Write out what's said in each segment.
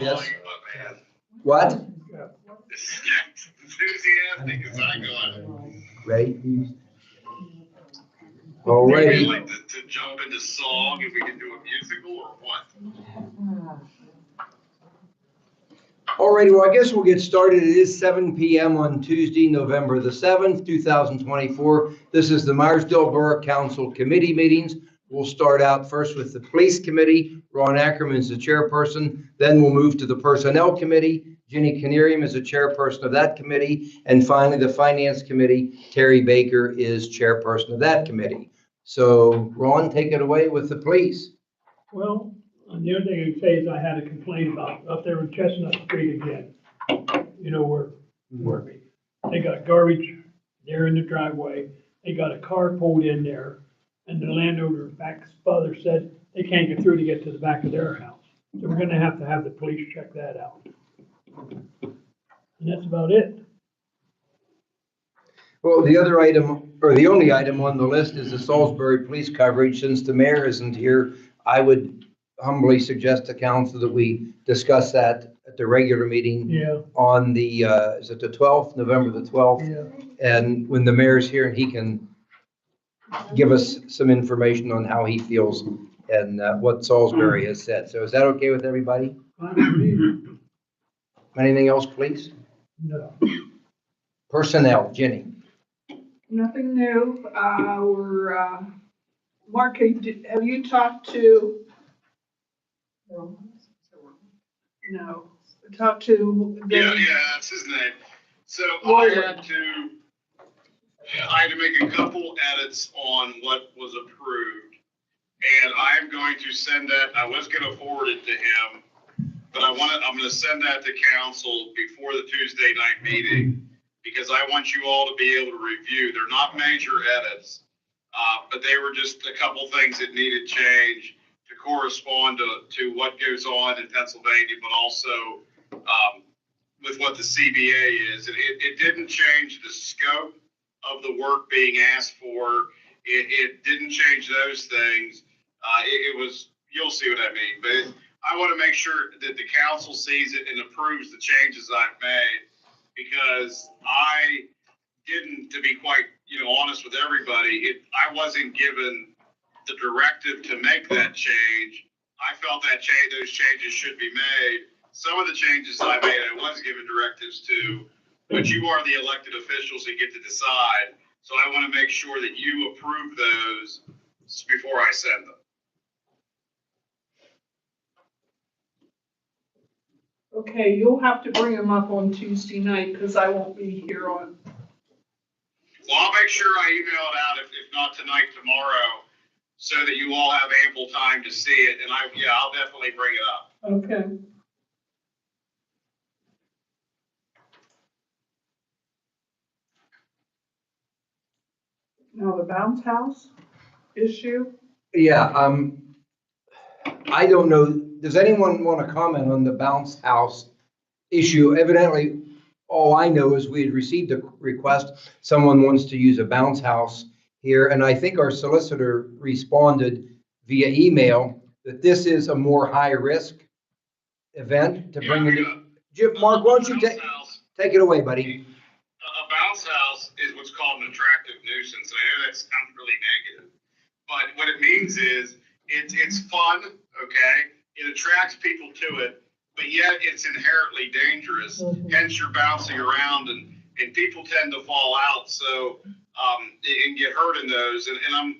Yes. Man. What? Enthusiastic as I got. Ready? All Would righty. you like to jump into song if we can do a musical or what? All righty, well, I guess we'll get started. It is 7 p.m. on Tuesday, November the 7th, 2024. This is the Meyersdale Borough Council Committee meetings. We'll start out first with the Police Committee. Ron Ackerman is the chairperson. Then we'll move to the Personnel Committee. Ginny Canarium is the chairperson of that committee. And finally, the Finance Committee. Terry Baker is chairperson of that committee. So, Ron, take it away with the police. Well, the other thing I'd say is I had a complaint about up there in Chestnut Street again. You know where they got garbage there in the driveway. They got a car pulled in there, and the landowner back father said they can't get through to get to the back of their house. So we're gonna have to have the police check that out. And that's about it. Well, the other item, or the only item on the list is the Salisbury police coverage. Since the mayor isn't here, I would humbly suggest to council that we discuss that at the regular meeting on the, is it the 12th, November the 12th? Yeah. And when the mayor's here, and he can give us some information on how he feels and what Salisbury has said. So is that okay with everybody? Anything else, please? No. Personnel, Ginny. Nothing new. Mark, have you talked to? No. Talked to. Yeah, that's his name. So I had to make a couple edits on what was approved. And I'm going to send that, I was going to forward it to him, but I'm going to send that to council before the Tuesday night meeting because I want you all to be able to review. They're not major edits, but they were just a couple things that needed change to correspond to what goes on in Pennsylvania, but also with what the CBA is. It didn't change the scope of the work being asked for. It didn't change those things. It was, you'll see what I mean, but I want to make sure that the council sees it and approves the changes I've made because I didn't, to be quite, honest with everybody, I wasn't given the directive to make that change. I felt that those changes should be made. Some of the changes I made, I was given directives to, but you are the elected officials that get to decide. So I want to make sure that you approve those before I send them. Okay, you'll have to bring them up on Tuesday night because I won't be here on. Well, I'll make sure I email it out if not tonight, tomorrow, so that you all have ample time to see it. And I'll definitely bring it up. Okay. Now the bounce house issue. Yeah, I don't know. Does anyone want to comment on the bounce house issue? Evidently, all I know is we had received a request. Someone wants to use a bounce house here, and I think our solicitor responded via email that this is a more high-risk event to bring in. Jim, Mark, why don't you take it away, buddy? A bounce house is what's called an attractive nuisance. I know that sounds really negative, but what it means is it's fun, okay? It attracts people to it, but yet it's inherently dangerous. Hence, you're bouncing around, and people tend to fall out, so and get hurt in those. And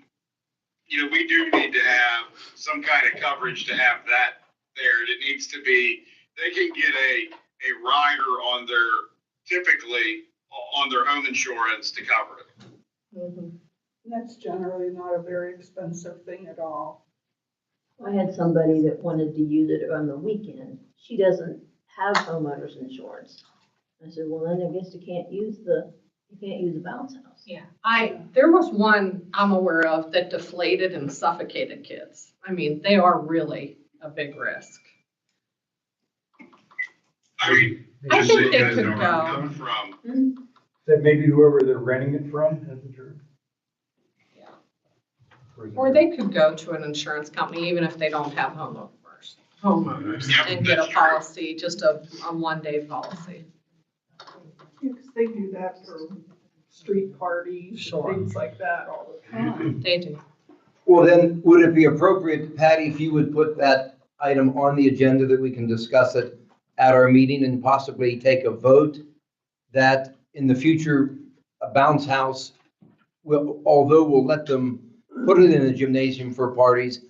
we do need to have some kind of coverage to have that there. It needs to be. They can get a rider typically on their home insurance to cover it. Mm-hmm. That's generally not a very expensive thing at all. I had somebody that wanted to use it on the weekend. She doesn't have homeowners insurance. I said, well, then I guess you can't use the bounce house. Yeah, there was one I'm aware of that deflated and suffocated kids. I mean, they are really a big risk. I mean, I just so think you they guys could know where I'm go. coming from. That maybe whoever they're renting it from has insurance? Or they could go to an insurance company even if they don't have homeowners. homeowners Yep, and get a that's true. policy, just a one-day policy. Because they do that for street parties, Sure. and things like that all the time. They do. Well, then, would it be appropriate, Patty, if you would put that item on the agenda that we can discuss it at our meeting and possibly take a vote that in the future, a bounce house will, although we'll let them put it in a gymnasium for parties,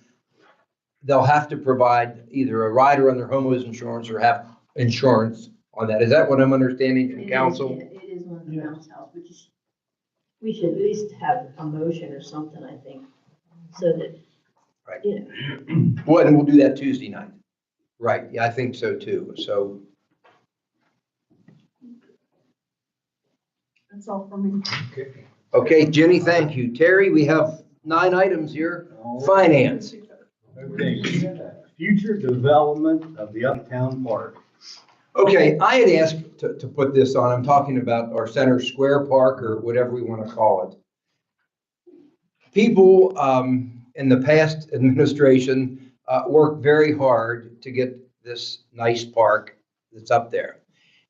they'll have to provide either a rider on their homeowners insurance or have insurance on that. Is that what I'm understanding It from is, council? yeah, it is on the Yeah. bounce house, we should at least have a motion or something, I think, so that, Right. you know, Well, and we'll do that Tuesday night. Right, yeah, I think so too. So, That's all for me. Okay. okay, Jenny, thank you. Terry, we have 9 items here. Finance. Okay, future development of the Uptown Park. Okay, I had asked to put this on. I'm talking about our Center Square Park or whatever we want to call it. People in the past administration worked very hard to get this nice park that's up there.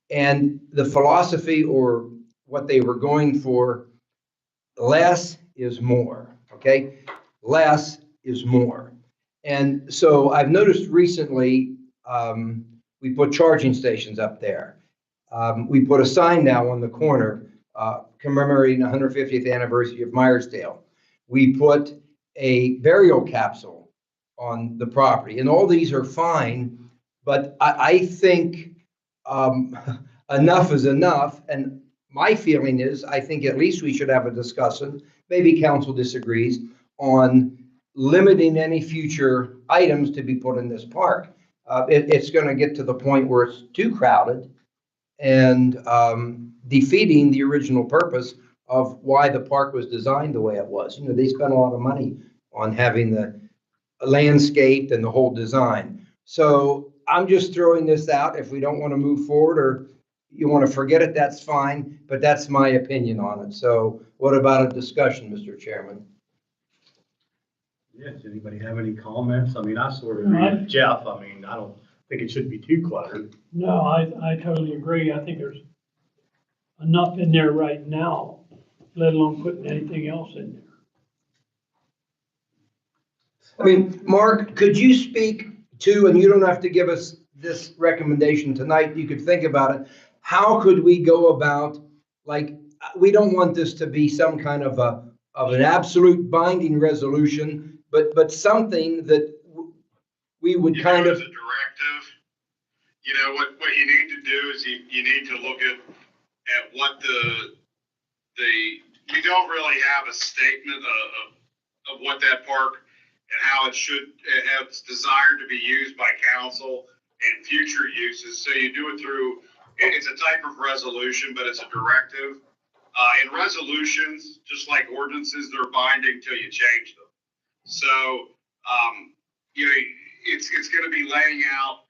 And the philosophy or what they were going for, less is more, okay? Less is more. And so I've noticed recently, we put charging stations up there. We put a sign now on the corner commemorating the 150th anniversary of Meyersdale. We put a burial capsule on the property, and all these are fine, but I think enough is enough. And my feeling is, I think at least we should have a discussion, maybe council disagrees, on limiting any future items to be put in this park. It's going to get to the point where it's too crowded and defeating the original purpose of why the park was designed the way it was. You know, they spent a lot of money on having the landscape and the whole design. So I'm just throwing this out. If we don't want to move forward or you want to forget it, that's fine, but that's my opinion on it. So what about a discussion, Mr. Chairman? Yes, anybody have any comments? I mean, I sort of No, agree I- with Jeff. I mean, I don't think it should be too cluttered. No, I totally agree. I think there's enough in there right now, let alone putting anything else in there. I mean, Mark, could you speak to, and you don't have to give us this recommendation tonight, you could think about it. How could we go about, like, we don't want this to be some kind of an absolute binding resolution, but something that we would You kind know, of, as a directive, you know, what you need to do is you need to look at what we don't really have a statement of what that park and how it should, how it's desired to be used by council and future uses. So you do it through, it's a type of resolution, but it's a directive. And resolutions, just like ordinances, they're binding till you change them. So, you know, it's going to be laying out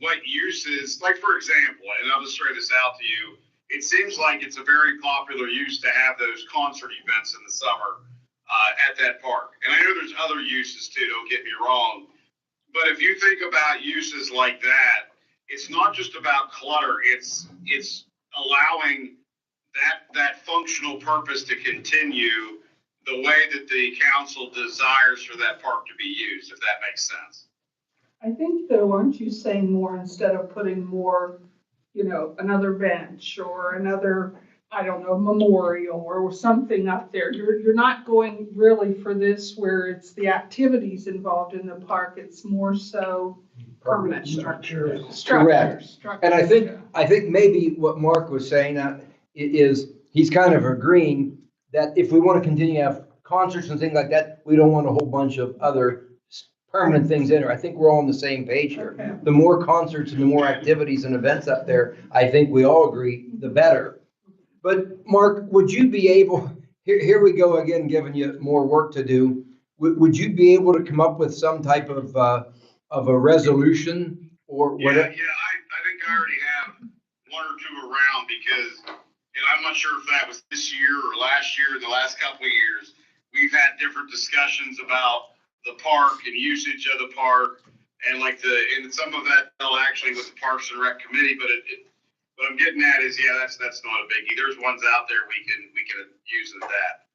what uses, like for example, and I'll just throw this out to you. It seems like it's a very popular use to have those concert events in the summer at that park. And I know there's other uses too, don't get me wrong. But if you think about uses like that, it's not just about clutter. It's allowing that functional purpose to continue the way that the council desires for that park to be used, if that makes sense. I think though, aren't you saying more instead of putting more, you know, another bench or another, I don't know, memorial or something up there? You're not going really for this where it's the activities involved in the park. It's more so permanent structure. Correct. And I think maybe what Mark was saying is he's kind of agreeing that if we want to continue to have concerts and things like that, we don't want a whole bunch of other permanent things in there. I think we're all on the same page here. Okay. The more concerts and the more activities and events up there, I think we all agree, the better. But Mark, would you be able, here we go again, giving you more work to do. Would you be able to come up with some type of a resolution or whatever? Yeah, I think I already have one or two around because, and I'm not sure if that was this year or last year, the last couple of years, we've had different discussions about the park and usage of the park. And like and some of that fell actually with the Parks and Rec committee, but what I'm getting at is, yeah, that's not a biggie. There's ones out there we can use as that.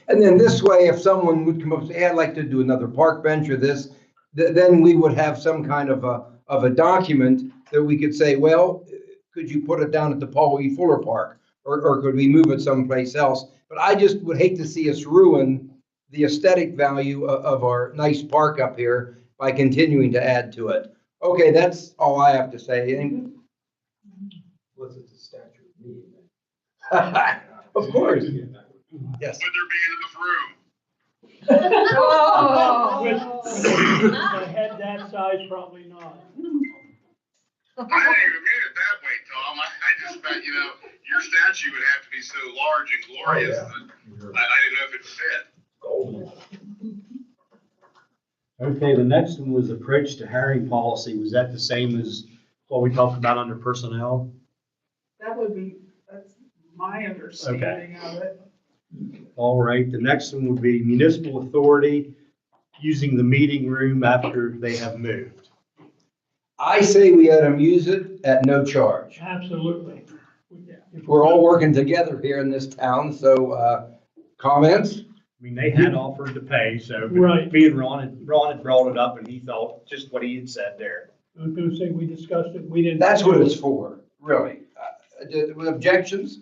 And then this way, if someone would come up and say, hey, I'd like to do another park bench or this, then we would have some kind of a document that we could say, well, could you put it down at the Paul E. Fuller Park? Or could we move it someplace else? But I just would hate to see us ruin the aesthetic value of our nice park up here by continuing to add to it. Okay, that's all I have to say. Was it the statute of need? Of course. Yes. Would there be enough room? Oh. With a head that size, probably not. I didn't even mean it that way, Tom. I just meant, your statue would have to be so large and glorious that I didn't know if it fit. Okay, the next one was approach to hiring policy. Was that the same as what we talked about under personnel? That's my understanding of it. All right, the next one would be municipal authority using the meeting room after they have moved. I say we let them use it at no charge. Absolutely. We're all working together here in this town, so comments? I mean, they had offered to pay, so. but Right. Me and Ron had brought it up and he thought just what he had said there. I was gonna say, we discussed it, we didn't. That's what it's for, really. With objections?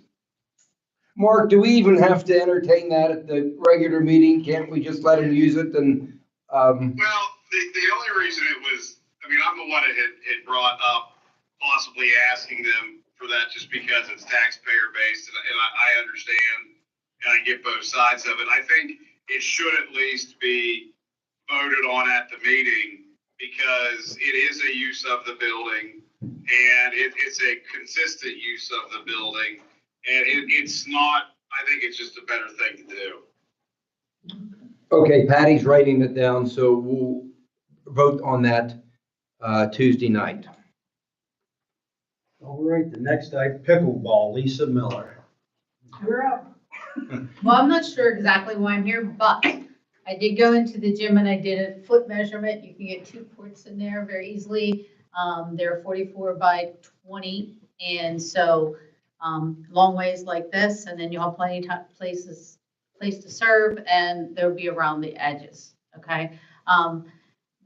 Mark, do we even have to entertain that at the regular meeting? Can't we just let them use it and, Well, the only reason it was, I'm the one that had brought up possibly asking them for that just because it's taxpayer based and I understand and I get both sides of it. I think it should at least be voted on at the meeting because it is a use of the building and it's a consistent use of the building. And it's not, I think it's just a better thing to do. okay, Patty's writing it down, so we'll vote on that Tuesday night. All right, the next item, pickleball, Lisa Miller. You're up. Well, I'm not sure exactly why I'm here, but I did go into the gym and I did a foot measurement. You can get 2 courts in there very easily. They're 44 by 20. And so long ways like this, and then you'll have plenty of place to serve, and they'll be around the edges, okay?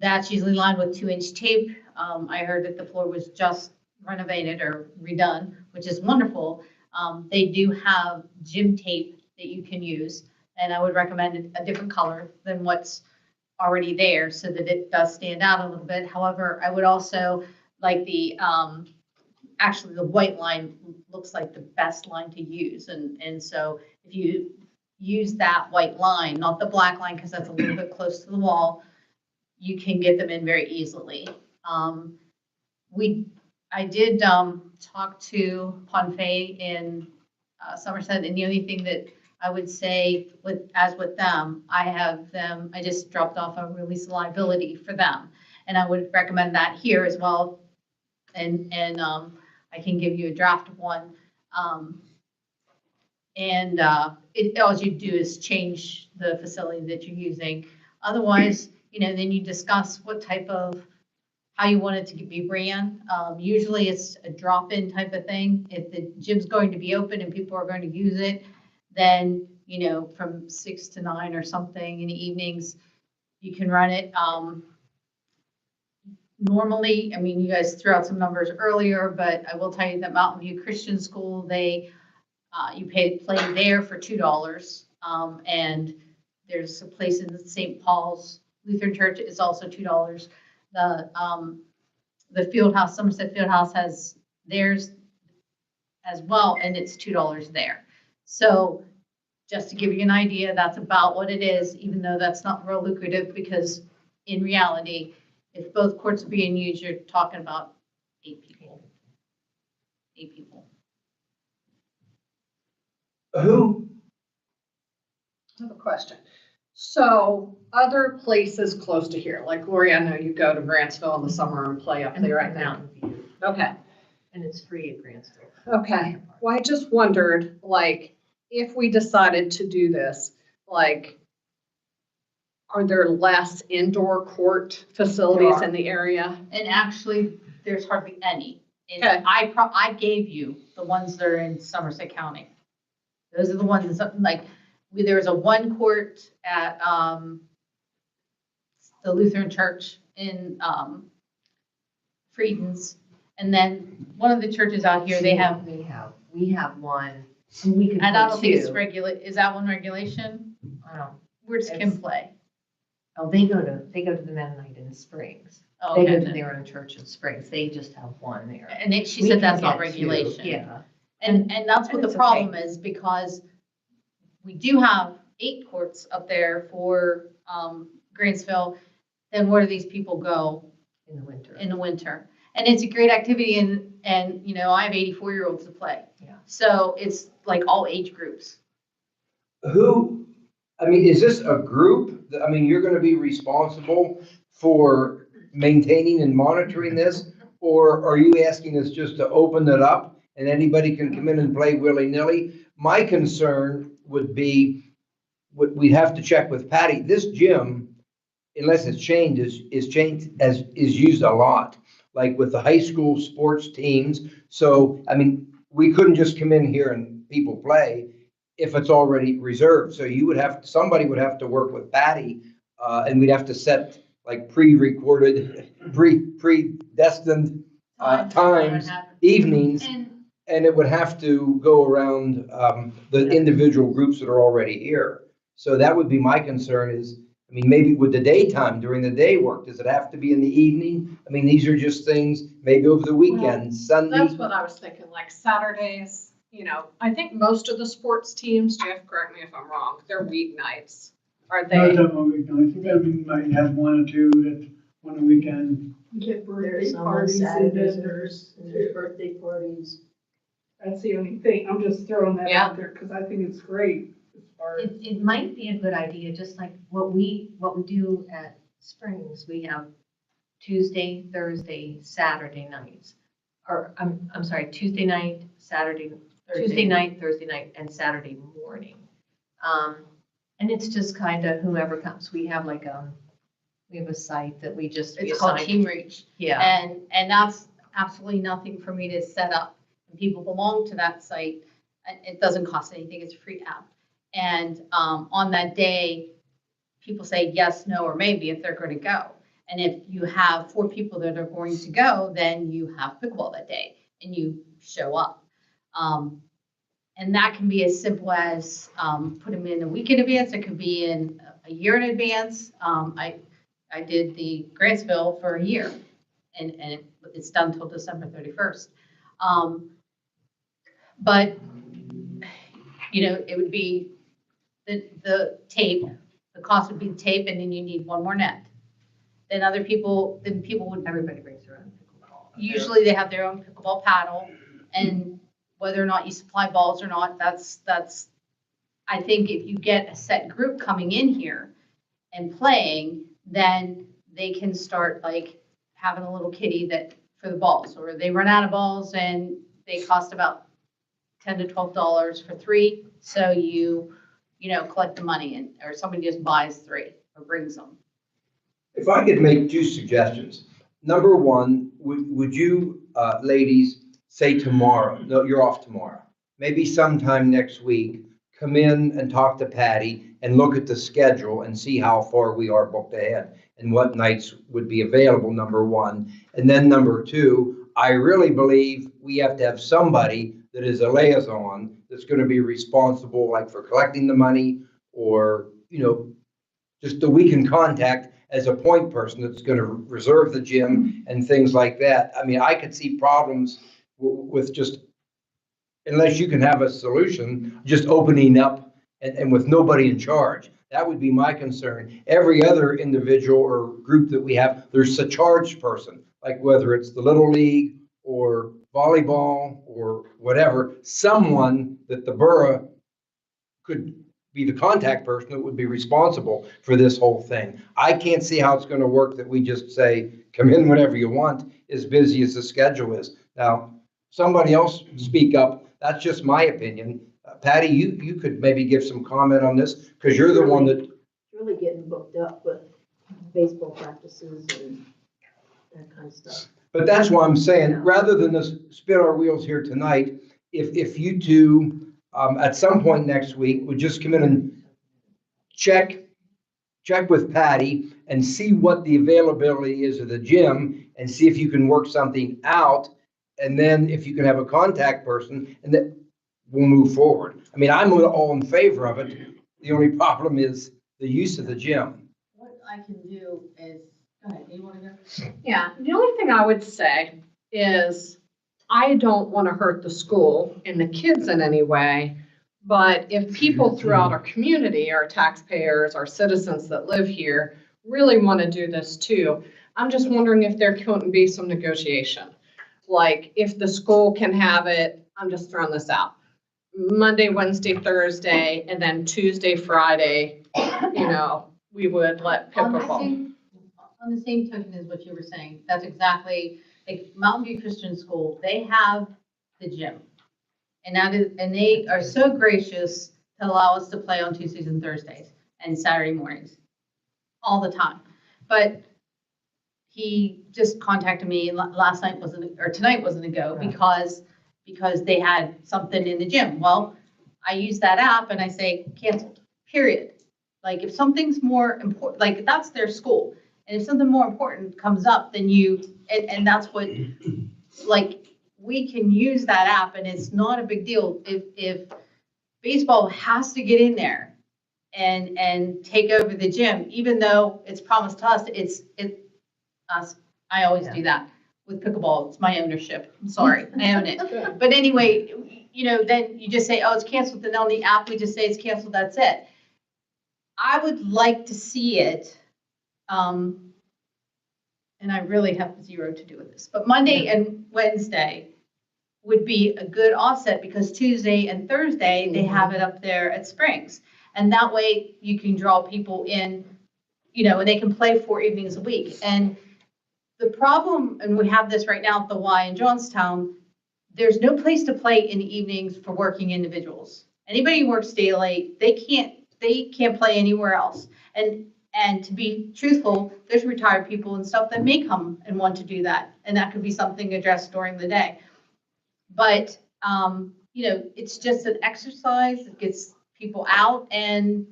That's usually lined with 2-inch tape. I heard that the floor was just renovated or redone, which is wonderful. They do have gym tape that you can use, and I would recommend a different color than what's already there so that it does stand out a little bit. However, I would also like actually the white line looks like the best line to use. And so if you use that white line, not the black line, because that's a little bit close to the wall, you can get them in very easily. I did talk to Ponfay in Somerset, and the only thing that I would say with them, I just dropped off a release of liability for them. And I would recommend that here as well. And I can give you a draft of one. All you do is change the facility that you're using. Otherwise, then you discuss what type of, how you want it to be ran. Usually it's a drop-in type of thing. If the gym's going to be open and people are going to use it, then, from 6 to 9 or something in the evenings, you can run it. Normally, you guys threw out some numbers earlier, but I will tell you that Mountain View Christian School, you play there for $2. And there's a place in St. Paul's Lutheran Church is also $2. The field house, Somerset Field House has theirs as well, and it's $2 there. So just to give you an idea, that's about what it is, even though that's not real lucrative, because in reality, if both courts are being used, you're talking about 8 people. 8 people. Who? I have a question. So other places close to here, like Lori, I know you go to Grantsville in the summer and play up there right now. Okay. And it's free at Grantsville. Okay. Well, I just wondered, if we decided to do this, are there less indoor court facilities in the area? And actually, there's hardly any. And Okay. I gave you the ones that are in Somerset County. Those are the ones, like, there was a one court at, the Lutheran Church in, Freedom's. And then one of the churches out here, they have, We have one, and we could and I don't put think it's two. is that one regulation? Where's Kim It's- play? Oh, they go to the Mennonite in Springs. Oh, They okay, go to then. their own church in Springs. They just have one there. And she We said can that's not get two, regulation. Yeah. And that's what And the it's problem okay. is, because we do have 8 courts up there for, Grantsville. Then where do these people go In the winter. in the winter? And it's a great activity, and, you know, I have 84-year-olds to play. Yeah. So it's like all age groups. I mean, is this a group? I mean, you're gonna be responsible for maintaining and monitoring this? Or are you asking us just to open it up and anybody can come in and play willy-nilly? My concern would be, we'd have to check with Patty. This gym, unless it's changed, is changed, is used a lot, like with the high school sports teams. So, I mean, we couldn't just come in here and people play if it's already reserved. So somebody would have to work with Patty, and we'd have to set like pre-recorded, predestined times, evenings, and it would have to go around the individual groups that are already here. So that would be my concern is, I mean, maybe with the daytime, during the day work, does it have to be in the evening? I mean, these are just things, maybe over the weekend, Sunday. That's what I was thinking, like Saturdays, you know, I think most of the sports teams, Jeff, correct me if I'm wrong, they're weeknights. Are Most they? of them are weeknights. You gotta be, might have one or two that's on the weekend. Get There's birthday some on parties in Saturdays, vendors. and there's birthday parties. That's the only thing. I'm just throwing that Yeah. out there because I think it's great as far as. It might be a good idea, just like what we do at Springs. We have Tuesday, Thursday, Saturday nights. Or, I'm sorry, Tuesday night, Tuesday night, Thursday night, and Saturday morning. And it's just kind of whoever comes. We have like, we have a site that we just. It's called assign- Team Reach. Yeah. And that's absolutely nothing for me to set up. And people belong to that site. And it doesn't cost anything. It's a free app. And on that day, people say yes, no, or maybe if they're going to go. And if you have 4 people that are going to go, then you have pickleball that day and you show up. And that can be as simple as put them in a week in advance. It could be in a year in advance. I did the Grantsville for a year, and it's done till December 31st. But, you know, it would be the tape, the cost would be the tape, and then you need one more net. Then people would, Everybody brings their own pickleball. usually they have their own pickleball paddle, and whether or not you supply balls or not, that's, I think if you get a set group coming in here and playing, then they can start like having a little kitty that for the balls, or they run out of balls and they cost about $10 to $12 for 3. So you collect the money and, or somebody just buys 3 or brings them. If I could make 2 suggestions. Number one, would you, ladies, say tomorrow, no, you're off tomorrow, maybe sometime next week, come in and talk to Patty and look at the schedule and see how far we are booked ahead and what nights would be available, number one. And then number 2, I really believe we have to have somebody that is a liaison that's going to be responsible, like for collecting the money, or, just that we can contact as a point person that's going to reserve the gym and things like that. I mean, I could see problems with just, unless you can have a solution, just opening up and with nobody in charge. That would be my concern. Every other individual or group that we have, there's a charged person, like whether it's the Little League or volleyball or whatever, someone that the borough could be the contact person that would be responsible for this whole thing. I can't see how it's going to work that we just say, come in whenever you want, as busy as the schedule is. Now, somebody else speak up. That's just my opinion. Patty, you could maybe give some comment on this because you're the one that. really getting booked up with baseball practices and that kind of stuff. But that's why I'm saying, rather than us spin our wheels here tonight, if you two, at some point next week, would just come in and check with Patty and see what the availability is of the gym and see if you can work something out. And then if you can have a contact person, and then we'll move forward. I mean, I'm all in favor of it. The only problem is the use of the gym. What I can do is, go ahead, you wanna go? Yeah, the only thing I would say is I don't want to hurt the school and the kids in any way. But if people throughout our community, our taxpayers, our citizens that live here really want to do this too, I'm just wondering if there couldn't be some negotiation. Like if the school can have it, I'm just throwing this out, Monday, Wednesday, Thursday, and then Tuesday, Friday, we would let pickleball. On the same token as what you were saying, that's exactly, like Mountain View Christian School, they have the gym. And they are so gracious to allow us to play on Tuesdays and Thursdays and Saturday mornings, all the time. But he just contacted me last night tonight wasn't a go because they had something in the gym. Well, I use that app and I say canceled, period. Like if something's more important, like that's their school. And if something more important comes up, then and that's what, like, we can use that app and it's not a big deal. If baseball has to get in there and take over the gym, even though it's promised to us, it's us. I always do that with pickleball. It's my ownership. I'm sorry, I own it. But anyway, then you just say, oh, it's canceled. Then on the app, we just say it's canceled. That's it. I would like to see it. And I really have zero to do with this, but Monday and Wednesday would be a good offset because Tuesday and Thursday, they have it up there at Springs. And that way you can draw people in, and they can play 4 evenings a week. And the problem, and we have this right now at the Y in Johnstown, there's no place to play in the evenings for working individuals. Anybody who works daily, they can't play anywhere else. And to be truthful, there's retired people and stuff that may come and want to do that. And that could be something addressed during the day. But, it's just an exercise. It gets people out. And,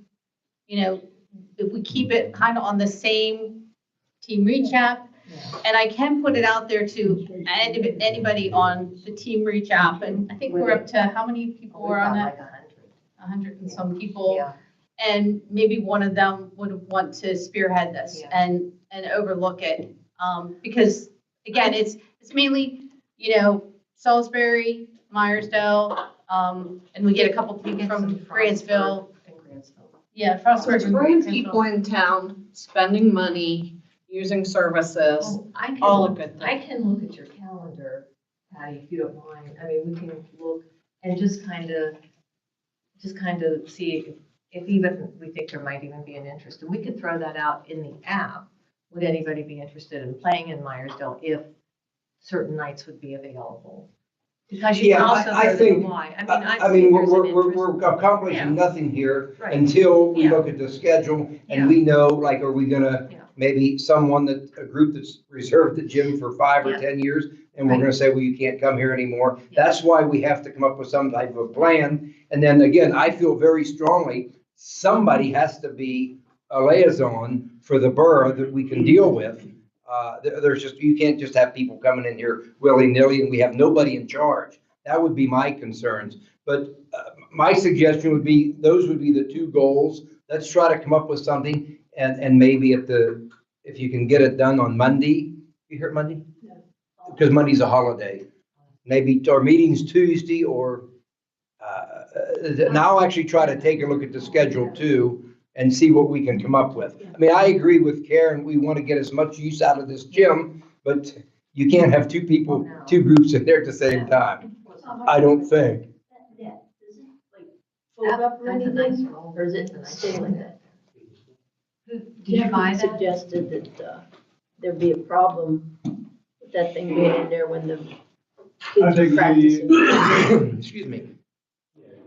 if we keep it kind of on the same team reach app, and I can put it out there to anybody on the team reach app. And I think we're up to how many people are on that? 100 and some people. Yeah. And maybe one of them would want to spearhead this and overlook it. Because again, it's mainly, Salisbury, Meyersdale, and we get a couple people from Grantsville. Yeah, Frostburg. Let's bring people in town, spending money, using services, Well, all a good I thing. can look at your calendar, Patty, if you don't mind. I mean, we can look and just kind of see if even we think there might even be an interest. And we could throw that out in the app. Would anybody be interested in playing in Meyersdale if certain nights would be available? Because you can also I go to the think, Y. I mean, we're accomplishing nothing here Right. until we Yeah. look at the schedule and Yeah. we know, like, are we gonna, Yeah. maybe a group that's reserved the gym for 5 or Yeah. 10 years, and we're Right. gonna say, well, you can't come here anymore. Yeah. That's why we have to come up with some type of plan. And then again, I feel very strongly, somebody has to be a liaison for the borough that we can deal with. You can't just have people coming in here willy-nilly and we have nobody in charge. That would be my concerns. But my suggestion would be, those would be the 2 goals. Let's try to come up with something and maybe if you can get it done on Monday, you hear Monday? Yeah. Because Monday's a holiday. Maybe our meeting's Tuesday or, and I'll actually try to take a look at the schedule too and see what we can come up with. I mean, I agree with Karen. We want to get as much use out of this gym, but you can't have 2 groups in there at the same time. I don't think. Yeah, does it like fold up or That's a nice anything? roll. Or is it That's a nice stay roll. like that? Did you buy that? Suggested that there'd be a problem with that thing being in there when the I kids are think practicing. Excuse me.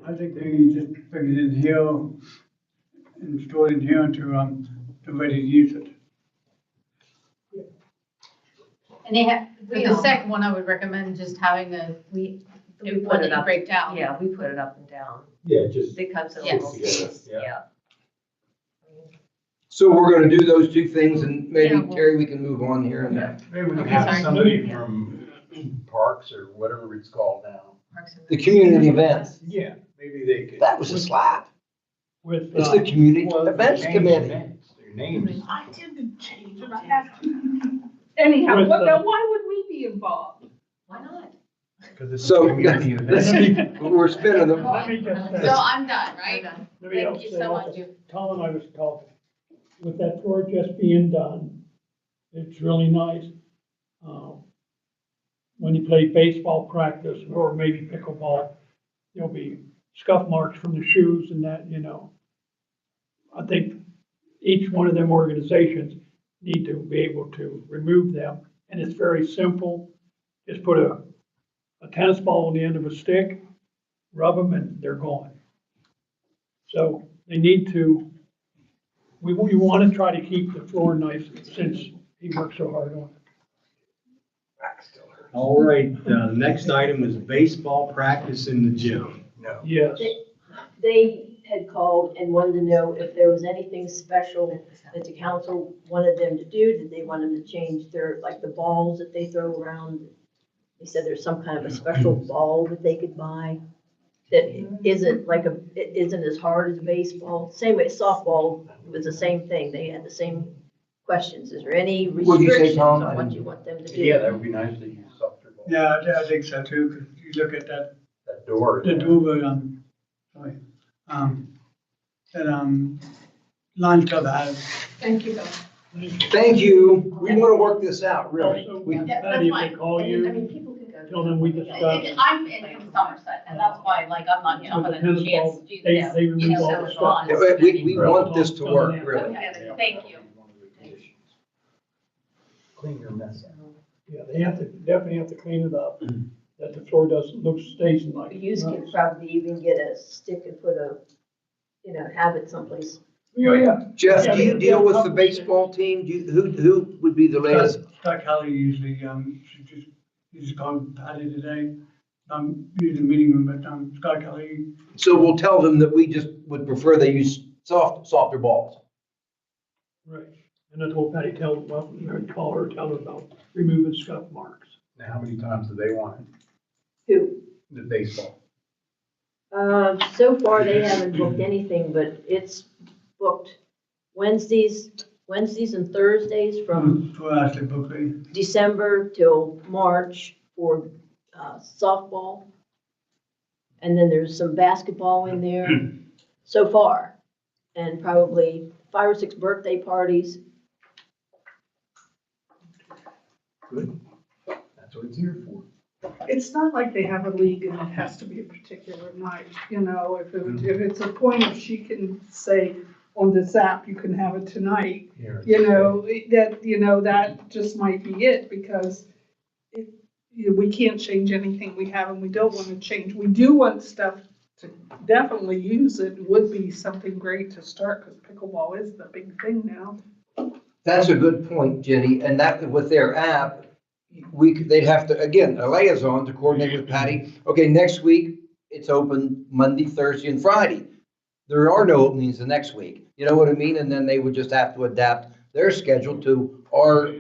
I think they just figured in here, and stored in here to ready to use it. And they have, We the don't. second one, I would recommend just having We one put that it you up. break down. Yeah, we put it up and down. Yeah, just. It comes in a Yes. little piece, Yeah. yeah. So we're gonna do those two things and maybe, Yeah, well- Terry, we can move on here and there. Maybe we can Okay, have sorry. somebody from Parks or whatever it's called now. Parks and The Rec. community events, Yeah. Maybe they could. that was a slap. With, It's the community Well, events change committee. events, Their names. I didn't change it, I have to. Anyhow, With, why would we be involved? Why not? Because it's a So, community let's event. keep, we're spinning them. let me just So say, I'm done, right? let me Thank also you say so also, much. Tom and I was talking, with that floor just being done, it's really nice. When you play baseball practice or maybe pickleball, there'll be scuff marks from the shoes and that, you know. I think each one of them organizations need to be able to remove them, and it's very simple. Just put a tennis ball on the end of a stick, rub them, and they're gone. So they need to, we want to try to keep the floor nice since he worked so hard on it. All right, next item is baseball practice in the gym. No. Yes, They had called and wanted to know if there was anything special that the council wanted them to do. Did they want them to change their, like the balls that they throw around? They said there's some kind of a special ball that they could buy that isn't like it isn't as hard as a baseball. Same way softball was the same thing. They had the same questions. Is there any What'd you say, restrictions Tom? on what you want them to do? Yeah, that would be nice to use softer ball. Yeah, I think so too, because you look at that, That door. the Dover, sorry, Lions Club has. Thank you, guys. Thank you. We want to work this out, really. also, We- Yeah, Patty, if that's they fine. call you, people can go. tell them we discussed. I'm in Somerset, and that's why, like, I'm not With jumping the at the tennis chance ball, to do they that. remove You know, all so the it's stuff. on. We want this to work, really. Okay, thank you. Clean your mess up. Yeah, they have to, definitely have to clean it up, that the floor doesn't look stationary like. You could probably even get a stick and put a, have it someplace. Yeah, yeah. Jeff, do you deal with the baseball team? Who would be the latest? Scott Kelly usually, she just called Patty today. Using the meeting room, but, Scott Kelly, So we'll tell them that we just would prefer they use softer balls. Right, and that's what Patty tells, well, call her, tell her about removing scuff marks. Now, how many times do they want Who? it? The baseball. So far, they haven't booked anything, but it's booked Wednesdays and Thursdays from for Ashley Buckley. December till March for softball. And then there's some basketball in there so far. And probably 5 or 6 birthday parties. Good. That's what it's here for. It's not like they have a league and it has to be a particular night, if it's a point of she can say on this app, you can have it tonight, Here. that just might be it, because we can't change anything we have and we don't want to change. We do want stuff to definitely use it. It would be something great to start, because pickleball is the big thing now. That's a good point, Jenny, and that with their app, they'd have to, again, a liaison to coordinate with Patty. Okay, next week, it's open Monday, Thursday, and Friday. There are no openings the next week, you know what I mean? And then they would just have to adapt their schedule to our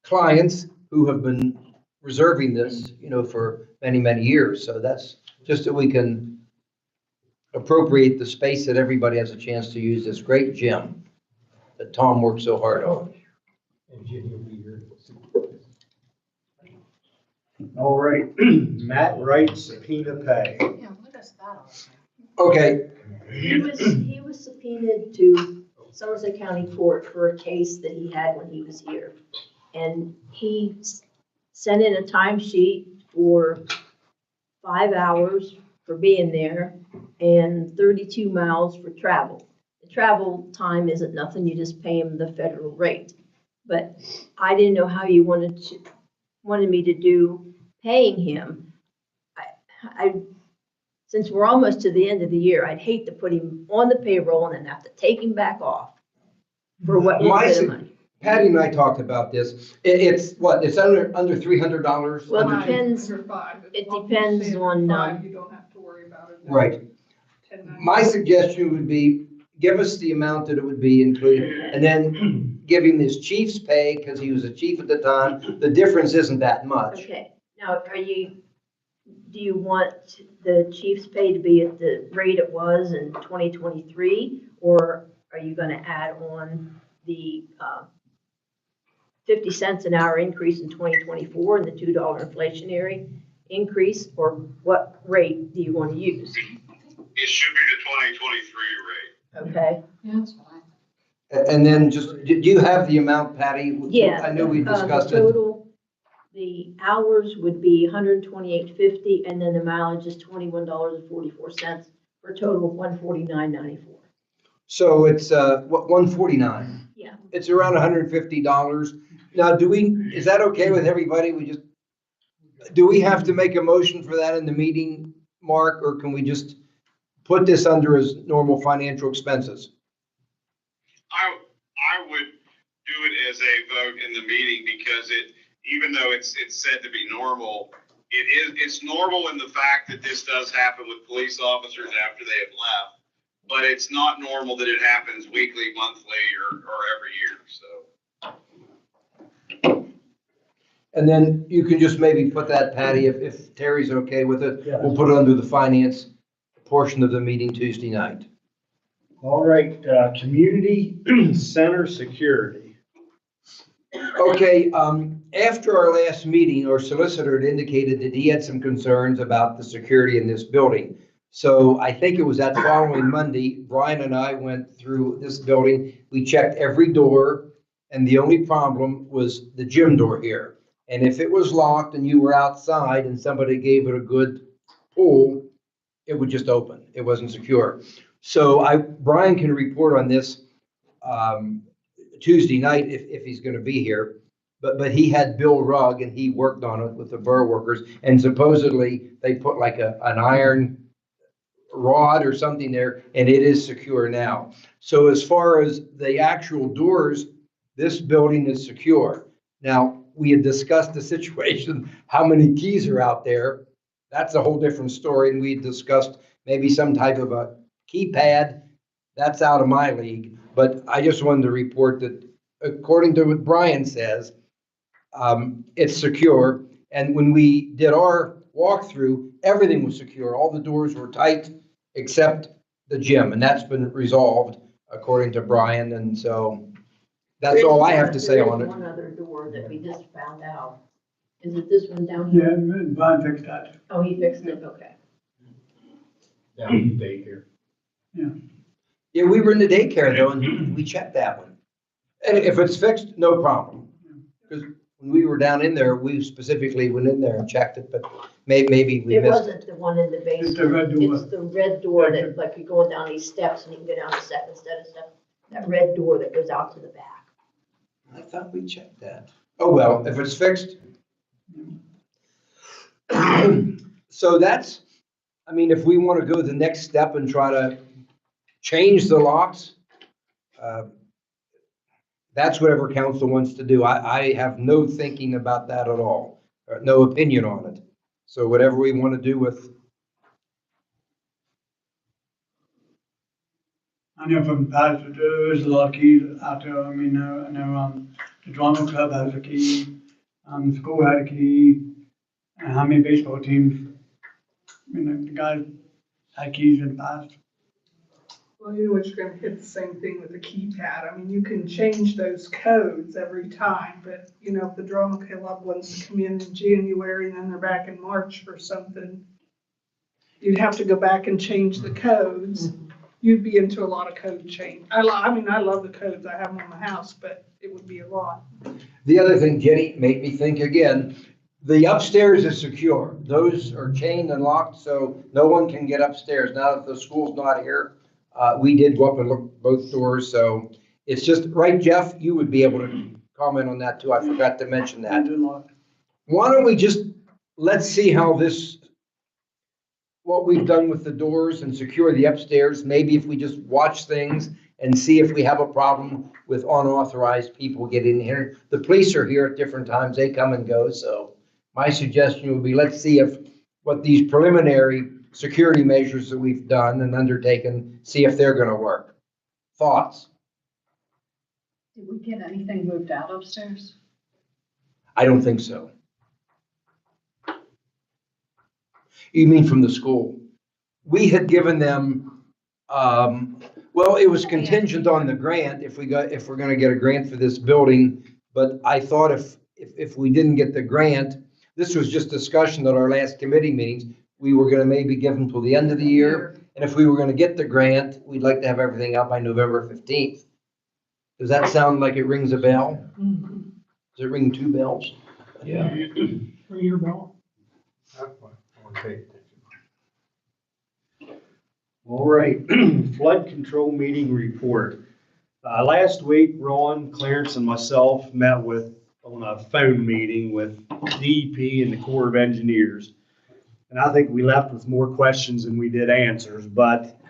clients who have been reserving this, for many, many years. So that's just that we can appropriate the space that everybody has a chance to use this great gym that Tom worked so hard on. And Jenny will be here. All right, Matt Wright subpoena pay. Yeah, what is that all? Okay, He was subpoenaed to Somerset County Court for a case that he had when he was here. And he sent in a timesheet for 5 hours for being there and 32 miles for travel. The travel time isn't nothing, you just pay him the federal rate. But I didn't know how you wanted me to do paying him. since we're almost to the end of the year, I'd hate to put him on the payroll and then have to take him back off for what little My bit su- of money. Patty and I talked about this. It's what, it's under $300? Well, it Under- depends. Under five. It As long as depends you stay under on, five, you don't have to worry about it. Right. 1099. My suggestion would be, give us the amount that it would be included, and then give him his chief's pay, because he was a chief at the time. The difference isn't that much. Okay, now, do you want the chief's pay to be at the rate it was in 2023? Or are you gonna add on the 50 cents an hour increase in 2024 and the $2 inflationary increase? Or what rate do you want to use? It should be the 2023 rate. Okay, Yeah, that's fine. And then just, do you have the amount, Patty? yeah. I know we discussed The it. total, the hours would be 128.50, and then the mileage is $21.44, for a total of $149.94. So it's, what, 149? Yeah. It's around $150. Now, is that okay with everybody? Do we have to make a motion for that in the meeting, Mark, or can we just put this under as normal financial expenses? I would do it as a vote in the meeting because even though it's said to be normal, it's normal in the fact that this does happen with police officers after they have left, but it's not normal that it happens weekly, monthly, or every year, so. And then you can just maybe put that, Patty, if Terry's okay with it, Yes. we'll put it under the finance portion of the meeting Tuesday night. All right, community center security. Okay, after our last meeting, our solicitor had indicated that he had some concerns about the security in this building. So I think it was that following Monday, Brian and I went through this building. We checked every door, and the only problem was the gym door here. And if it was locked and you were outside and somebody gave it a good pull, it would just open. It wasn't secure. So Brian can report on this Tuesday night if he's going to be here. But he had Bill Rugg and he worked on it with the borough workers. And supposedly they put like an iron rod or something there, and it is secure now. So as far as the actual doors, this building is secure. Now, we had discussed the situation, how many keys are out there. That's a whole different story. And we discussed maybe some type of a keypad. That's out of my league. But I just wanted to report that according to what Brian says, it's secure. And when we did our walkthrough, everything was secure. All the doors were tight except the gym, and that's been resolved according to Brian. And so that's all I have to say on it. There is one other door that we just found out. Is it this one down here? Yeah, Brian fixed that. Oh, he fixed it, okay. Down in daycare. Yeah, we were in the daycare though, and we checked that one. And if it's fixed, no problem. Because when we were down in there, we specifically went in there and checked it, but maybe we It missed it. wasn't the one in the basement. It's the red door. It's the red door that, like, you're going down these steps and you can go down the second set of steps. That red door that goes out to the back. I thought we checked that. Oh, well, if it's fixed. So that's, I mean, if we want to go the next step and try to change the locks, that's whatever council wants to do. I have no thinking about that at all, or no opinion on it. So whatever we want to do with, I know from past, there's a lot of keys out there. I mean, I know, the drama club has a key, the school had a key, and how many baseball teams? I mean, the guys had keys in the past. Well, you know what, you're gonna hit the same thing with the keypad. I mean, you can change those codes every time, but you know, if the drama club wants to come in January and then they're back in March for something, you'd have to go back and change the codes. You'd be into a lot of code change. I mean, I love the codes. I have them in my house, but it would be a lot. the other thing, Jenny, made me think again, the upstairs is secure. Those are chained and locked, so no one can get upstairs. Now that the school's not here, we did go up and look both doors, so it's just, right, Jeff, you would be able to comment on that too. I forgot to mention that. And a lot. Why don't we just, let's see how this what we've done with the doors and secure the upstairs. Maybe if we just watch things and see if we have a problem with unauthorized people getting in here. The police are here at different times. They come and go. So my suggestion would be, let's see if what these preliminary security measures that we've done and undertaken, see if they're going to work. Thoughts? Did we get anything moved out upstairs? I don't think so. You mean from the school? We had given them, well, it was contingent on the grant if we're gonna get a grant for this building. But I thought if we didn't get the grant, this was just discussion at our last committee meetings, we were gonna maybe give them till the end of the year. And if we were gonna get the grant, we'd like to have everything out by November 15th. Does that sound like it rings a bell? Mhm. Does it ring 2 bells? Yeah, ring your bell. All right, flood control meeting report. Last week, Ron, Clarence, and myself met on a phone meeting with DEP and the Corps of Engineers. And I think we left with more questions than we did answers, but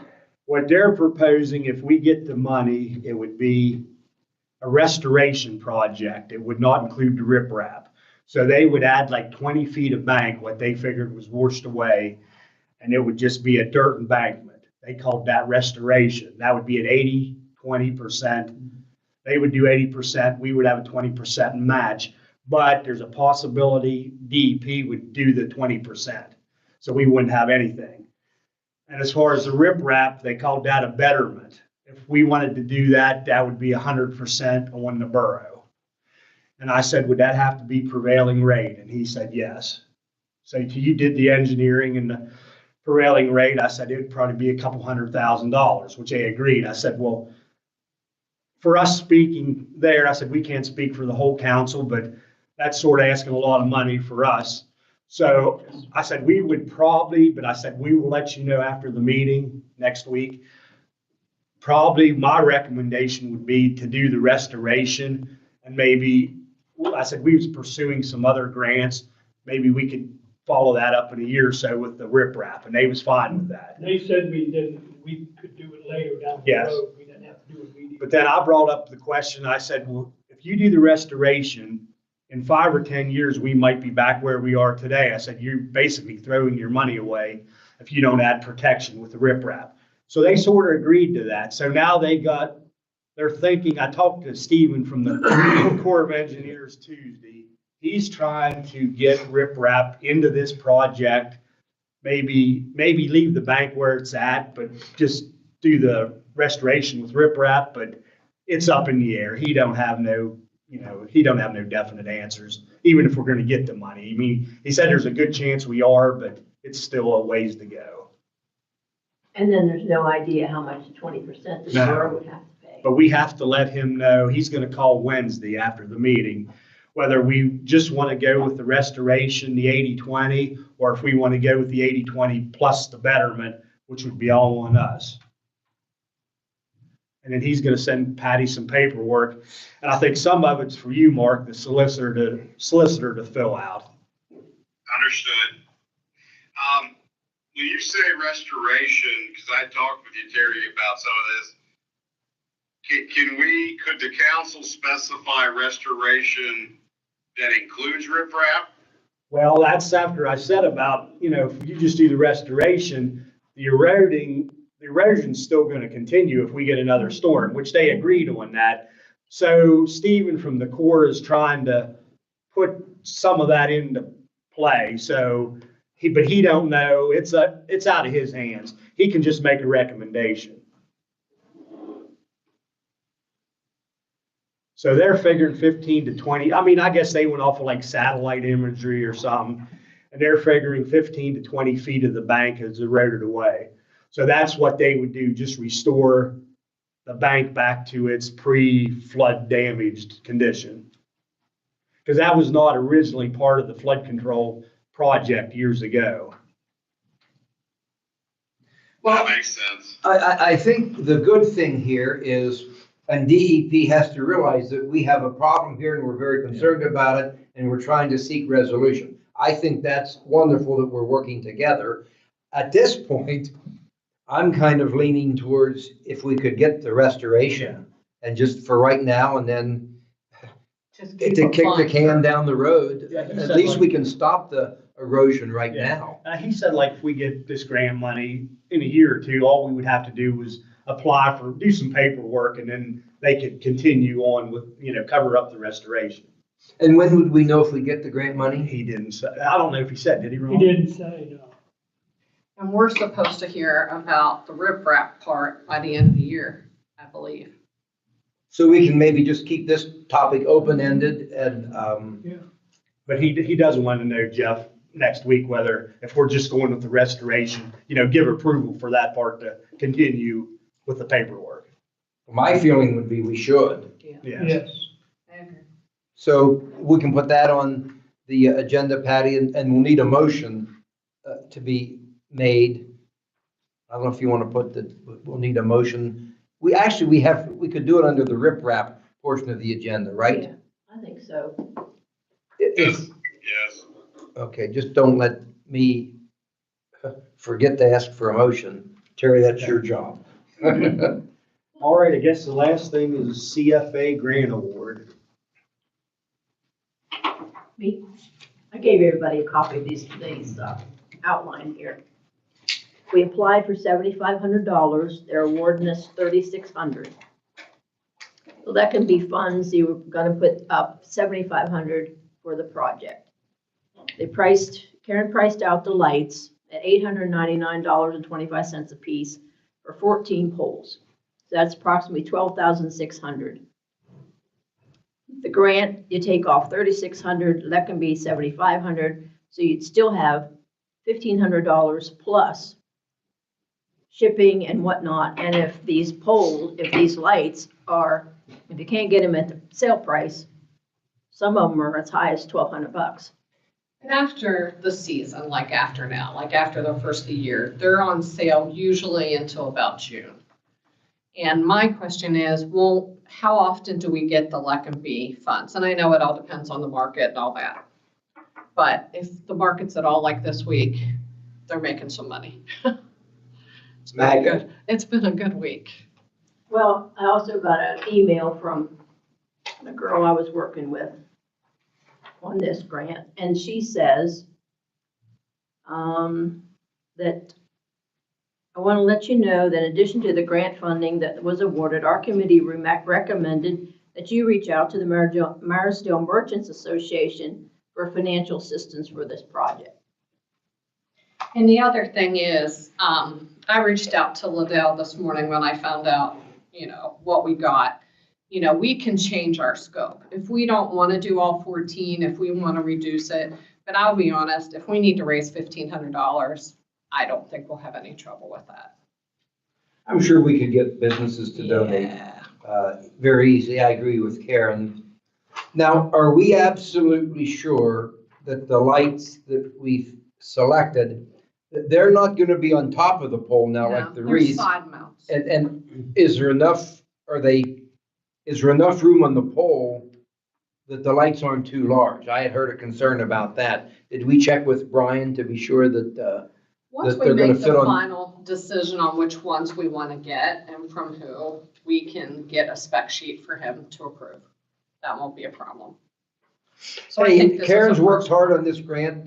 what they're proposing, if we get the money, it would be a restoration project. It would not include the riprap. So they would add like 20 feet of bank, what they figured was washed away, and it would just be a dirt embankment. They called that restoration. That would be at 80, 20%. They would do 80%. We would have a 20% match, but there's a possibility DEP would do the 20%. So we wouldn't have anything. And as far as the riprap, they called that a betterment. If we wanted to do that, that would be 100% on the borough. And I said, would that have to be prevailing rate? And he said, yes. So you did the engineering and the prevailing rate. I said, it would probably be a couple $100,000, which they agreed. I said, well, for us speaking there, I said, we can't speak for the whole council, but that's sort of asking a lot of money for us. So I said, we would probably, but I said, we will let you know after the meeting next week. Probably my recommendation would be to do the restoration, and maybe, I said, we was pursuing some other grants. Maybe we could follow that up in a year or so with the riprap, and they was fine with that. They said we could do it later down the Yes. road. We didn't have to do it immediately. But then I brought up the question, I said, well, if you do the restoration, in 5 or 10 years, we might be back where we are today. I said, you're basically throwing your money away if you don't add protection with the riprap. So they sort of agreed to that. So now they're thinking, I talked to Stephen from the Corps of Engineers Tuesday. He's trying to get riprap into this project, maybe leave the bank where it's at, but just do the restoration with riprap, but it's up in the air. He don't have no definite answers, even if we're going to get the money. I mean, he said there's a good chance we are, but it's still a ways to go. And then there's no idea how much the 20% the No. borough would have to pay. But we have to let him know, he's going to call Wednesday after the meeting, whether we just want to go with the restoration, the 80-20, or if we want to go with the 80-20 plus the betterment, which would be all on us. And then he's going to send Patty some paperwork. And I think some of it's for you, Mark, the solicitor to fill out. Understood. When you say restoration, because I talked with you, Terry, about some of this, could the council specify restoration that includes riprap? Well, that's after I said about, if you just do the restoration, the erosion's still going to continue if we get another storm, which they agreed on that. So Stephen from the Corps is trying to put some of that into play. So but he don't know. It's out of his hands. He can just make a recommendation. So they're figuring 15 to 20. I mean, I guess they went off of like satellite imagery or something, and they're figuring 15 to 20 feet of the bank is eroded away. So that's what they would do, just restore the bank back to its pre-flood damaged condition. Because that was not originally part of the flood control project years ago. That makes sense. I think the good thing here is, and DEP has to realize that we have a problem here and we're very concerned about it and we're trying to seek resolution. I think that's wonderful that we're working together. at this point, I'm kind of leaning towards if we could get the restoration and just for right now and then Just to keep kick the applying can for- down the road, Yeah, he at said least like- we can stop the erosion right Yeah. now. He said like if we get this grant money in a year or two, all we would have to do was apply for, do some paperwork and then they could continue on with, cover up the restoration. And when would we know if we get the grant money? He didn't say, I don't know if he said, did he, He Ron? didn't say, no. And we're supposed to hear about the riprap part by the end of the year, I believe. So we can maybe just keep this topic open-ended and, But he doesn't want to know, Jeff, next week, whether, if we're just going with the restoration, give approval for that part to continue with the paperwork. my feeling would be we should. Yes. Yes. I agree. So we can put that on the agenda, Patty, and we'll need a motion to be made. I don't know if you want to put that, we'll need a motion. We could do it under the riprap portion of the agenda, right? Yeah, I think so. If, Yes. okay, just don't let me forget to ask for a motion. Terry, that's your job. All right, I guess the last thing is CFA grant award. Me, I gave everybody a copy of these outline here. We applied for $7,500, they're awarding us $3,600. So that can be funds, you were gonna put up $7,500 for the project. Karen priced out the lights at $899.25 a piece for 14 poles. So that's approximately $12,600. The grant, you take off $3,600, that can be $7,500, so you'd still have $1,500 plus shipping and whatnot. And if these lights are, if you can't get them at the sale price, some of them are as high as $1,200. And after the season, like after now, like after the first of the year, they're on sale usually until about June. And my question is, well, how often do we get the LEC&B funds? And I know it all depends on the market and all that. But if the market's at all like this week, they're making some money. It's been good. It's been a good week. Well, I also got an email from the girl I was working with on this grant, and she says that I want to let you know that in addition to the grant funding that was awarded, our committee recommended that you reach out to the Meyersdale Merchants Association for financial assistance for this project. And the other thing is, I reached out to Liddell this morning when I found out, what we got. We can change our scope. If we don't want to do all 14, if we want to reduce it, but I'll be honest, if we need to raise $1,500, I don't think we'll have any trouble with that. I'm sure we could get businesses to donate Yeah. very easy. I agree with Karen. Now, are we absolutely sure that the lights that we've selected, that they're not going to be on top of the pole now No, like the they're wreaths? side mounts. And is there enough room on the pole that the lights aren't too large? I had heard a concern about that. Did we check with Brian to be sure that, Once that we they're gonna make fit the on- final decision on which ones we want to get and from who, we can get a spec sheet for him to approve. That won't be a problem. So I think hey, this is Karen's a worked first- hard on this grant.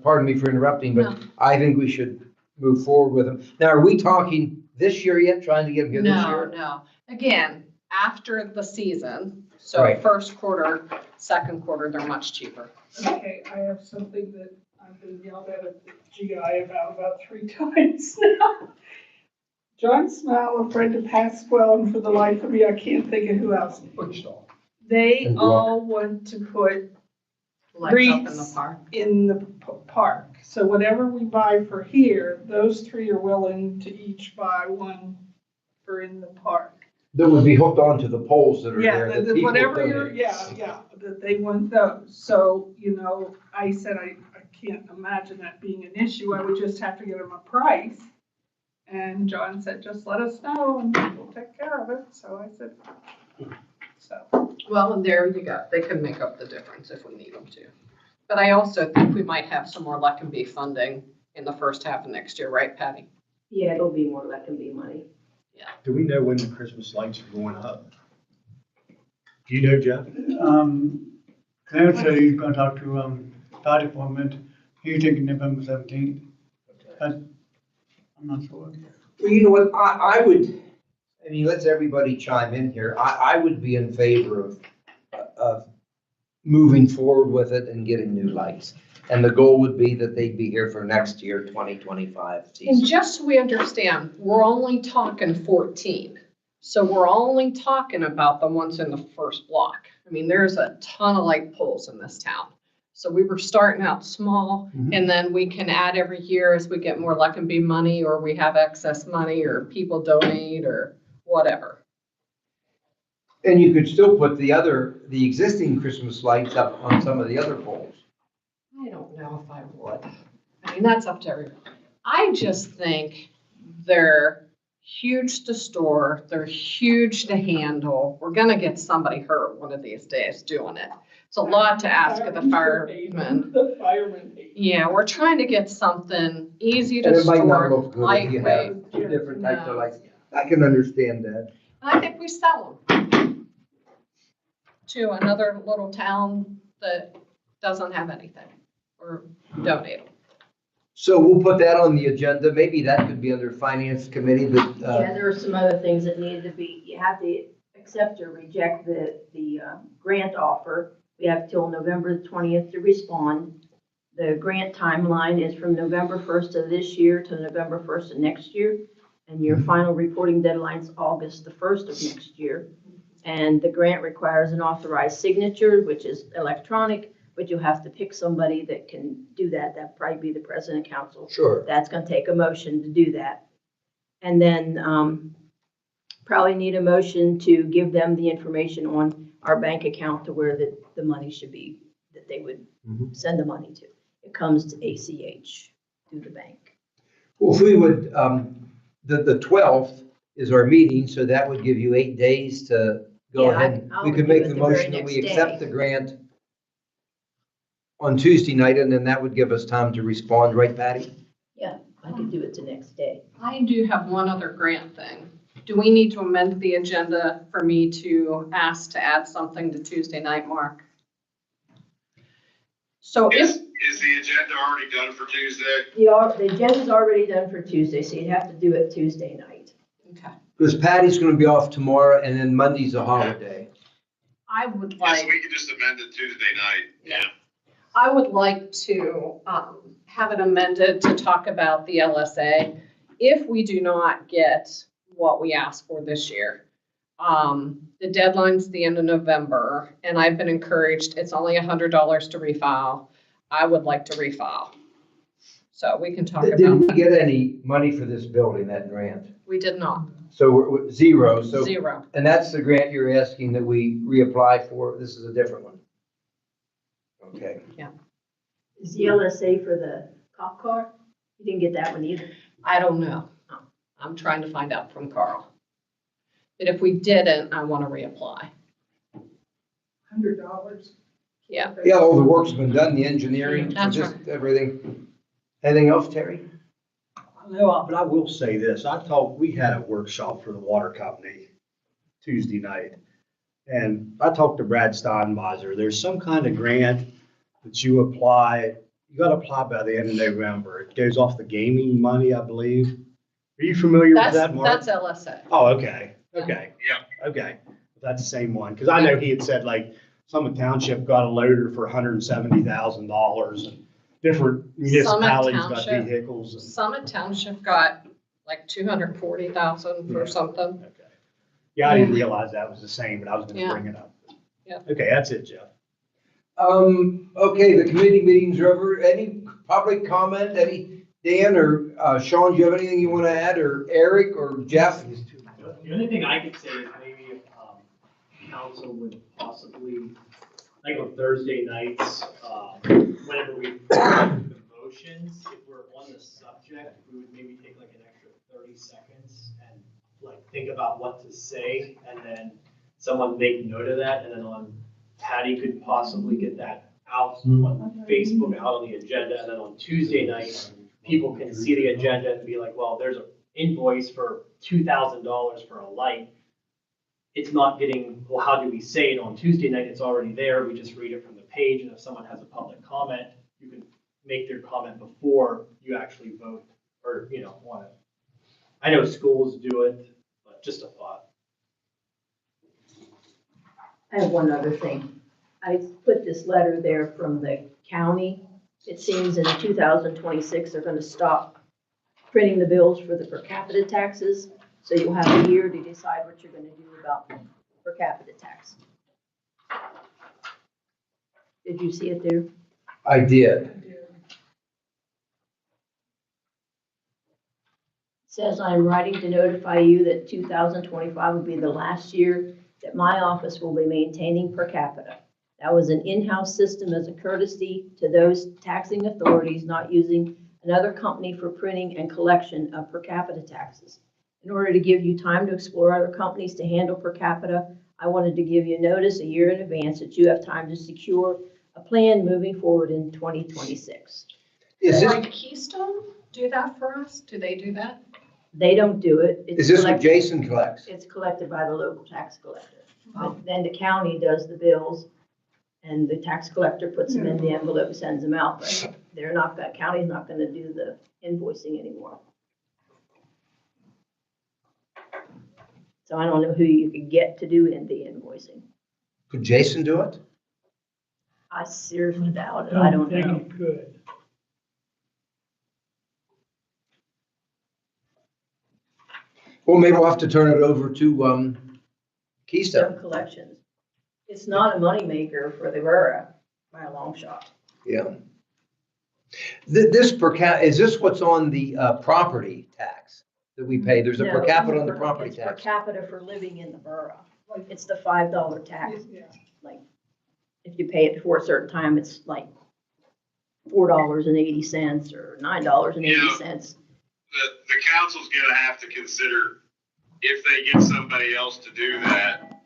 Pardon me for interrupting, but No. I think we should move forward with them. Now, are we talking this year yet, trying to get them here this No, year? no. Again, after the season, so Right. first quarter, second quarter, they're much cheaper. Okay, I have something that I've been yelled at the GI about 3 times now. John Smell, a friend of Pasquale, and for the life of me, I can't think of who else. They And all want to put Lights up in the Wreaths. park. in the park. So whatever we buy for here, those 3 are willing to each buy one for in the park. That would be hooked onto the poles that are Yeah, there, that people whatever you're, donate. yeah, that they want those. So, I said, I can't imagine that being an issue. I would just have to get them a price. And John said, just let us know and we'll take care of it. So I said, so. Well, and there you go. They can make up the difference if we need them to. But I also think we might have some more LEC&B funding in the first half of next year, right, Patty? Yeah, it'll be more like can be money. Do we know when the Christmas lights are going up? Do you know, Jeff? Clarence said he's gonna talk to, fire department, he's thinking November 17th. I'm not sure. Well, you know what, I would, I mean, let's everybody chime in here. I would be in favor of moving forward with it and getting new lights. And the goal would be that they'd be here for next year, 2025 And season. just so we understand, we're only talking 14. So we're only talking about the ones in the first block. I mean, there's a ton of light poles in this town. So we were starting out small, and then we can add every year as we get more Luck and Be money, or we have excess money, or people donate, or whatever. And you could still put the existing Christmas lights up on some of the other poles. I don't know if I would. I mean, that's up to everyone. I just think they're huge to store, they're huge to handle. We're gonna get somebody hurt one of these days doing it. It's a lot to ask of the firemen. The firemen. Yeah, we're trying to get something easy And to it might not store, look good if you lightweight. have two different types of No. lights. I can understand that. And I think we sell them to another little town that doesn't have anything, or donate them. So we'll put that on the agenda. Maybe that could be under finance committee, Yeah, that, there are some other things that need to be, you have to accept or reject the grant offer. We have till November 20th to respond. The grant timeline is from November 1st of this year to November 1st of next year. And your final reporting deadline is August the 1st of next year. And the grant requires an authorized signature, which is electronic, but you'll have to pick somebody that can do that. That'd probably be the president of council. sure. That's gonna take a motion to do that. And then, probably need a motion to give them the information on our bank account to where the money should be, that they would Mhm. send the money to. It comes to ACH through the bank. Well, if we would, the 12th is our meeting, so that would give you 8 days to go Yeah, ahead. I We would could do make it the the very motion that we next accept day. the grant on Tuesday night, and then that would give us time to respond, right, Patty? I could do it the next day. I do have one other grant thing. Do we need to amend the agenda for me to ask to add something to Tuesday night, Mark? So if, Is the agenda already done for Tuesday? The agenda's already done for Tuesday, so you'd have to do it Tuesday night. okay, Because Patty's gonna be off tomorrow, and then Monday's a holiday. I would Yes, like, we can just amend it Tuesday night, yeah. I would like to have it amended to talk about the LSA. If we do not get what we asked for this year, the deadline's the end of November, and I've been encouraged, it's only $100 to refile. I would like to refile. So we can talk Did about we that. get any money for this building, that grant? We did not, So we're zero, so, zero. and that's the grant you're asking that we reapply for? This is a different one? Okay. Is the LSA for the cop car? You didn't get that one either. I don't know. I'm trying to find out from Carl. But if we didn't, I want to reapply. $100. Yeah. Yeah, all the work's been done, the engineering, That's just everything. Anything else, Terry? No, but I will say this. I thought we had a workshop for the water company Tuesday night. And I talked to Brad Steinmeiser. There's some kind of grant that you apply. You got to apply by the end of November. It goes off the gaming money, I believe. Are you familiar with that, Mark? That's LSA. Oh, okay, okay. Yeah. Okay, that's the same one, because I know he had said like Summit Township got a loader for $170,000 and different municipalities got Township. vehicles. and- Summit Township got like 240,000 Yeah. or something. Okay. Yeah, I didn't realize that was the same, but I was gonna Yeah. bring it up. Yeah. Okay, that's it, Jeff. Okay, the committee meetings are over. Any public comment? Dan or Sean, do you have anything you want to add, or Eric or Jeff? The only thing I could say is maybe if council would possibly, like on Thursday nights, whenever we do the motions, if we're on the subject, we would maybe take like an extra 30 seconds and like think about what to say, and then someone make note of that, and then Patty could possibly get that out on Facebook, out on the agenda, and then on Tuesday night, people can see the agenda and be like, well, there's an invoice for $2,000 for a light. It's not getting, well, how do we say it on Tuesday night? It's already there. We just read it from the page. And if someone has a public comment, you can make their comment before you actually vote or, want it. I know schools do it, but just a thought. I have one other thing. I put this letter there from the county. It seems in 2026, they're gonna stop printing the bills for the per capita taxes. So you'll have a year to decide what you're gonna do about per capita tax. Did you see it there? I did. Says, I'm writing to notify you that 2025 will be the last year that my office will be maintaining per capita. That was an in-house system as a courtesy to those taxing authorities not using another company for printing and collection of per capita taxes. In order to give you time to explore other companies to handle per capita, I wanted to give you notice a year in advance that you have time to secure a plan moving forward in 2026. Is this, Like Keystone do that for us? Do they do that? They don't do it. is this what Jason collects? It's collected by the local tax collector. But then the county does the bills and the tax collector puts them in the envelope and sends them out. But they're not, that county's not gonna do the invoicing anymore. So I don't know who you could get to do in the invoicing. Could Jason do it? I seriously doubt it. I don't think know. it could. Well, maybe we'll have to turn it over to Keystone. Some collections. It's not a moneymaker for the borough by a long shot. Yeah. This is this what's on the property tax that we pay? There's a No, per capita on the it's property per tax. capita for living in the borough. It's the $5 tax. Yeah. Like, if you pay it before a certain time, it's like $4.80 or $9.80. The council's gonna have to consider if they get somebody else to do that,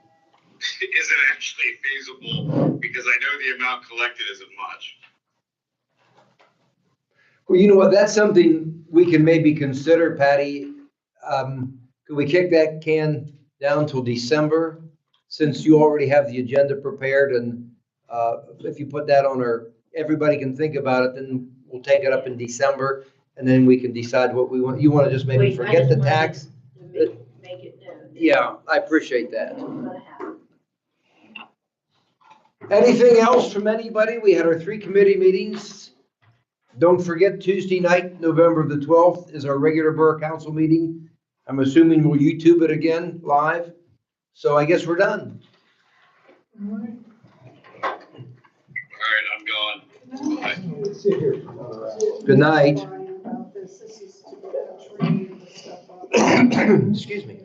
is it actually feasible? Because I know the amount collected isn't much. Well, you know what? That's something we can maybe consider, Patty. Could we kick that can down till December? Since you already have the agenda prepared and if you put that on everybody can think about it, then we'll take it up in December and then we can decide what we want. You want to just maybe Wait, I forget just the wanted tax? to make it known. Yeah, I appreciate that. It's gonna happen. Anything else from anybody? We had our 3 committee meetings. Don't forget Tuesday night, November the 12th is our regular borough council meeting. I'm assuming we'll YouTube it again live. So I guess we're done. All right, I'm gone. Bye. Good night. Excuse me.